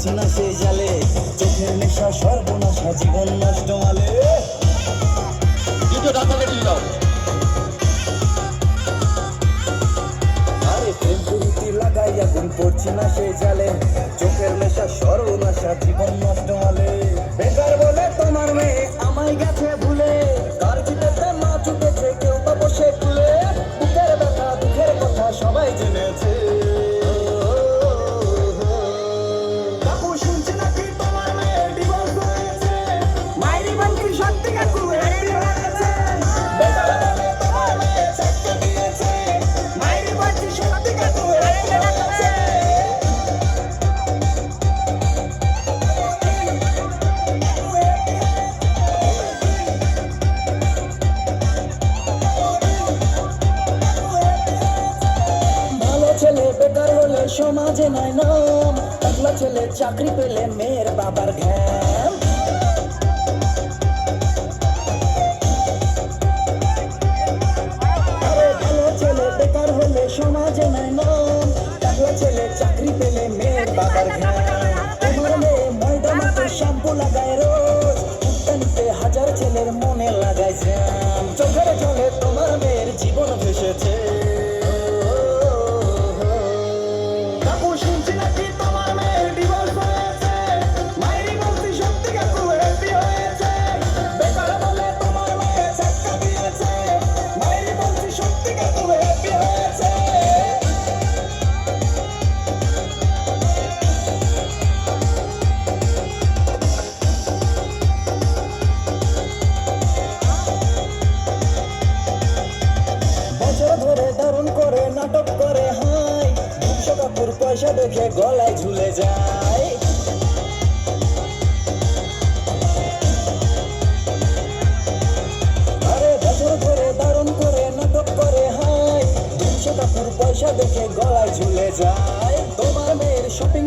পড়ছি না সেই জালে, চোখের নেশা সর্বনাশা জীবন নষ্ট মালে। আরে প্রেম প্রীতি লাগাইয়া ঘুম পড়ছি না সেই জালে, চোখের নেশা সর্বনাশা জীবন নষ্ট মালে। বেকার বলে তোমার মেয়ে আমায় গেছে ভুলে, কার চিতেতে মা ছুটেছে কেউ বা বসে তুলে, বুকের ব্যথা দুঃখের কথা সবাই জেনেছে। ছেলে বেকার হলে সমাজে নাই নাম, একলা ছেলে চাকরি পেলে মেয়ের বাবার ঘ্যাম। আরে ভালো ছেলে বেকার হলে সমাজে নাই নাম, একলা ছেলে চাকরি পেলে মেয়ের বাবার ঘ্যাম। তোমার মেয়ে ময়দা মাখে শ্যাম্পু লাগায় রোজ, উত্তানিতে হাজার ছেলের মনে লাগায় জ্যাম। চোখের জলে তোমার মেয়ের জীবন ভেসেছে। নাটক করে হাই, বিশ্বকাপুর পয়সা দেখে গলায় ঝুলে যায়। আরে বছর ধরে দারুণ করে নাটক করে হাই, বিশ্বকাপুর পয়সা দেখে গলায় ঝুলে যায়। তোমার মেয়ের শপিং